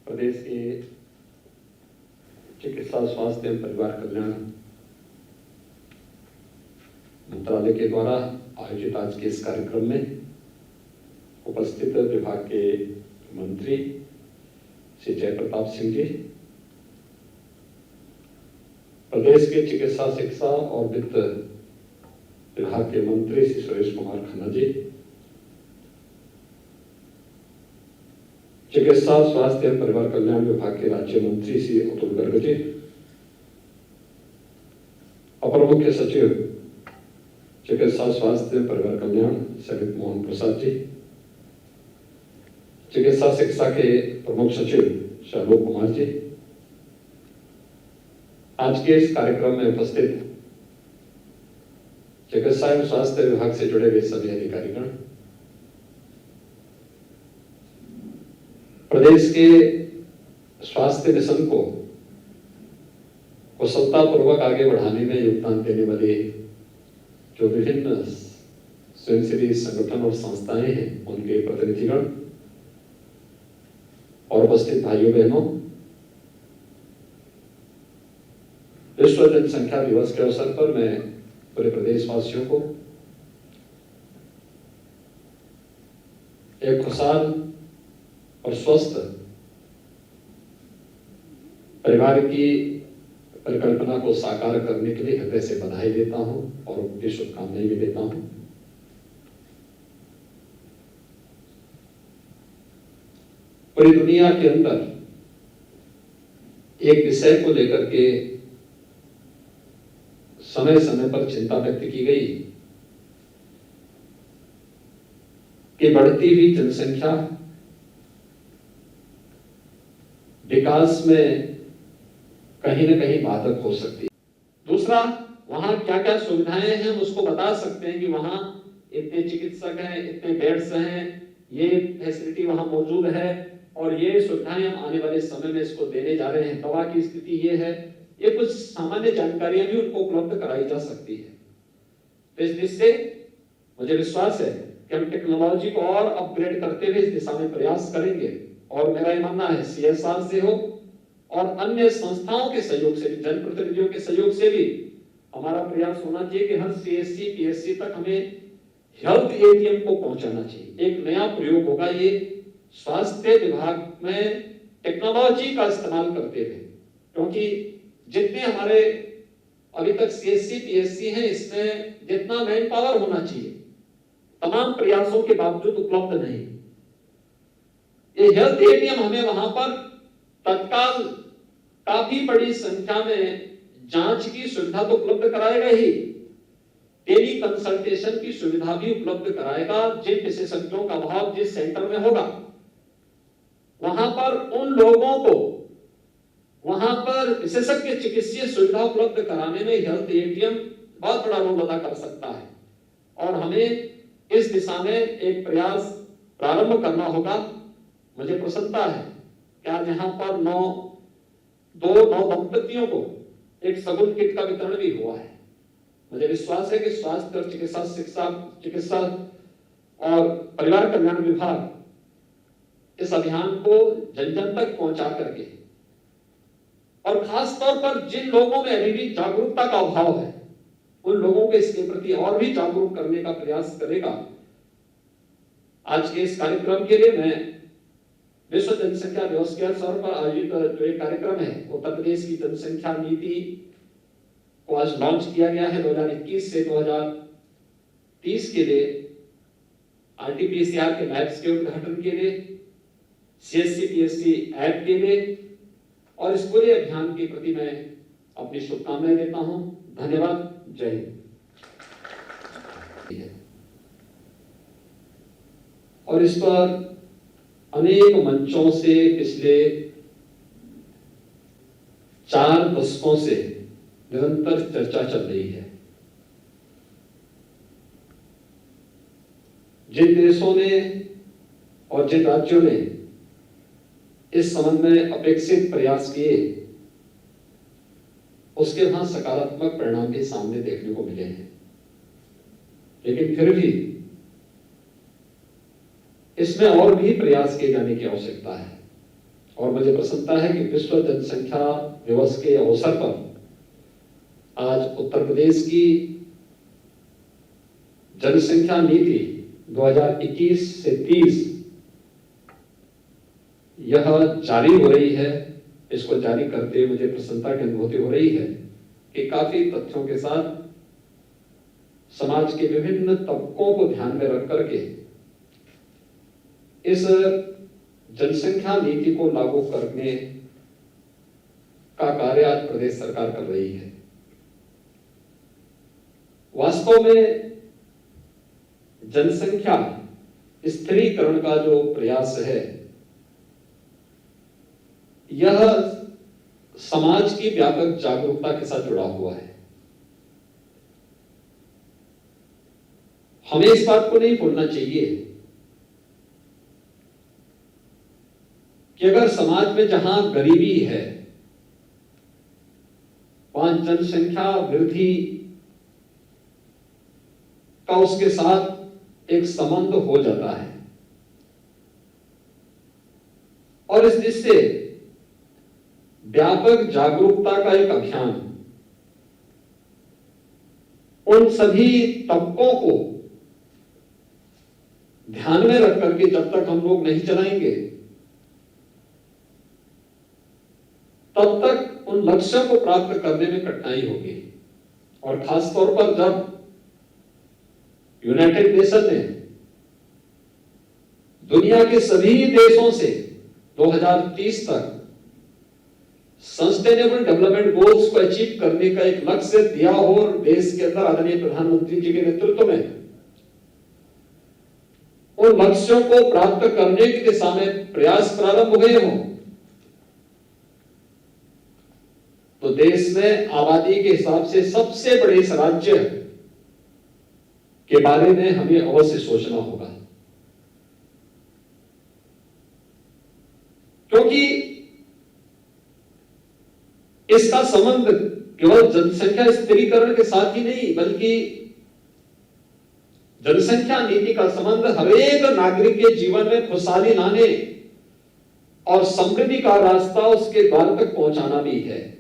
प्रदेश के चिकित्सा स्वास्थ्य एवं परिवार कल्याण मंत्रालय के द्वारा आयोजित आज के इस कार्यक्रम में उपस्थित विभाग के मंत्री श्री जयप्रताप सिंह जी, प्रदेश के चिकित्सा शिक्षा और वित्त विभाग के मंत्री श्री सुरेश कुमार खन्ना जी, चिकित्सा स्वास्थ्य एवं परिवार कल्याण विभाग के राज्य मंत्री श्री अतुल गर्ग जी, अपर मुख्य सचिव चिकित्सा स्वास्थ्य एवं परिवार कल्याण समित मोहन प्रसाद जी, चिकित्सा शिक्षा के प्रमुख सचिव शालोक कुमार जी, आज के इस कार्यक्रम में उपस्थित चिकित्सा एवं स्वास्थ्य विभाग से जुड़े हुए सभी अधिकारीगण, प्रदेश के स्वास्थ्य मिशन को कुशलतापूर्वक आगे बढ़ाने में योगदान देने वाले जो विभिन्न स्वयंसेवी संगठन और संस्थाएं हैं, उनके प्रतिनिधिगण और उपस्थित भाइयों बहनों, विश्व जनसंख्या दिवस के अवसर पर मैं पूरे प्रदेशवासियों को एक खुशहाल और स्वस्थ परिवार की परिकल्पना को साकार करने के लिए हृदय से बधाई देता हूं और उनकी शुभकामनाएं भी देता हूं। पूरी दुनिया के अंदर एक विषय को लेकर के समय समय पर चिंता व्यक्त की गई कि बढ़ती हुई जनसंख्या विकास में कहीं न कहीं बाधक हो सकती है। दूसरा, वहां क्या क्या सुविधाएं हैं हम उसको बता सकते हैं कि वहां इतने चिकित्सक हैं, इतने बेड्स हैं, ये फैसिलिटी वहां मौजूद है और ये सुविधाएं हम आने वाले समय में इसको देने जा रहे हैं, दवा की स्थिति ये है, ये कुछ सामान्य जानकारियां भी उनको उपलब्ध कराई जा सकती है। तो इस दृष्टि से मुझे विश्वास है कि हम टेक्नोलॉजी को और अपग्रेड करते हुए इस दिशा में प्रयास करेंगे और मेरा ये मानना है CSR से हो और अन्य संस्थाओं के सहयोग से भी, जनप्रतिनिधियों के सहयोग से भी हमारा प्रयास होना चाहिए कि हर CSC PSC तक हमें हेल्थ ATM को पहुंचाना चाहिए। एक नया प्रयोग होगा ये स्वास्थ्य विभाग में टेक्नोलॉजी का इस्तेमाल करते हुए, क्योंकि जितने हमारे अभी तक CSC PSC हैं, इसमें जितना मैन पावर होना चाहिए तमाम प्रयासों के बावजूद उपलब्ध नहीं। ये हेल्थ ATM हमें वहां पर तत्काल काफी बड़ी संख्या में जांच की सुविधा तो उपलब्ध कराएगा ही, टेली कंसल्टेशन की सुविधा भी उपलब्ध कराएगा। जिन विशेषज्ञों का अभाव जिस सेंटर में होगा, वहां पर उन लोगों को वहां पर विशेषज्ञ चिकित्सीय सुविधा उपलब्ध कराने में हेल्थ ATM बहुत बड़ा रोल अदा कर सकता है और हमें इस दिशा में एक प्रयास प्रारंभ करना होगा। मुझे प्रसन्नता है कि आज यहाँ पर दो दंपतियों को एक सगुन किट का वितरण भी हुआ है। मुझे विश्वास है कि स्वास्थ्य और चिकित्सा और परिवार कल्याण विभाग इस अभियान को जन जन तक पहुंचा करके और खास तौर पर जिन लोगों में अभी भी जागरूकता का अभाव है, उन लोगों को इसके प्रति और भी जागरूक करने का प्रयास करेगा। आज के इस कार्यक्रम के लिए मैं विश्व जनसंख्या दिवस के अवसर पर आयोजित जो एक कार्यक्रम है, उत्तर प्रदेश की जनसंख्या नीति को आज लॉन्च किया गया है 2021 से 2030 के लिए, RT-PCR के लैब्स के उद्घाटन के लिए, CSC PSC ऐप के लिए और इस पूरे अभियान के प्रति मैं अपनी शुभकामनाएं देता हूं। धन्यवाद। जय हिंद। और इस पर अनेक मंचों से पिछले 4 दशकों से निरंतर चर्चा चल रही है। जिन देशों ने और जिन राज्यों ने इस संबंध में अपेक्षित प्रयास किए, उसके वहां सकारात्मक परिणाम भी सामने देखने को मिले हैं, लेकिन फिर भी इसमें और भी प्रयास किए जाने की आवश्यकता है। और मुझे प्रसन्नता है कि विश्व जनसंख्या दिवस के अवसर पर आज उत्तर प्रदेश की जनसंख्या नीति 2021 से 30 यह जारी हो रही है। इसको जारी करते हुए मुझे प्रसन्नता की अनुभूति हो रही है कि काफी तथ्यों के साथ समाज के विभिन्न तबकों को ध्यान में रख करके इस जनसंख्या नीति को लागू करने का कार्य आज प्रदेश सरकार कर रही है। वास्तव में जनसंख्या स्थिरीकरण का जो प्रयास है यह समाज की व्यापक जागरूकता के साथ जुड़ा हुआ है। हमें इस बात को नहीं भूलना चाहिए कि अगर समाज में जहां गरीबी है वहां जनसंख्या वृद्धि का उसके साथ एक संबंध हो जाता है और इस जिससे व्यापक जागरूकता का एक अभियान उन सभी तबकों को ध्यान में रख करके जब तक हम लोग नहीं चलाएंगे तब तक उन लक्ष्यों को प्राप्त करने में कठिनाई होगी। और खासतौर पर जब यूनाइटेड नेशन ने दुनिया के सभी देशों से 2030 तक सस्टेनेबल डेवलपमेंट गोल्स को अचीव करने का एक लक्ष्य दिया हो और देश के अंदर आदरणीय प्रधानमंत्री जी के नेतृत्व में उन लक्ष्यों को प्राप्त करने की दिशा में प्रयास प्रारंभ हुए हों तो देश में आबादी के हिसाब से सबसे बड़े इस राज्य के बारे में हमें अवश्य सोचना होगा, क्योंकि इसका संबंध केवल जनसंख्या स्थिरीकरण के साथ ही नहीं बल्कि जनसंख्या नीति का संबंध हर एक नागरिक के जीवन में खुशहाली लाने और समृद्धि का रास्ता उसके द्वार तक पहुंचाना भी है।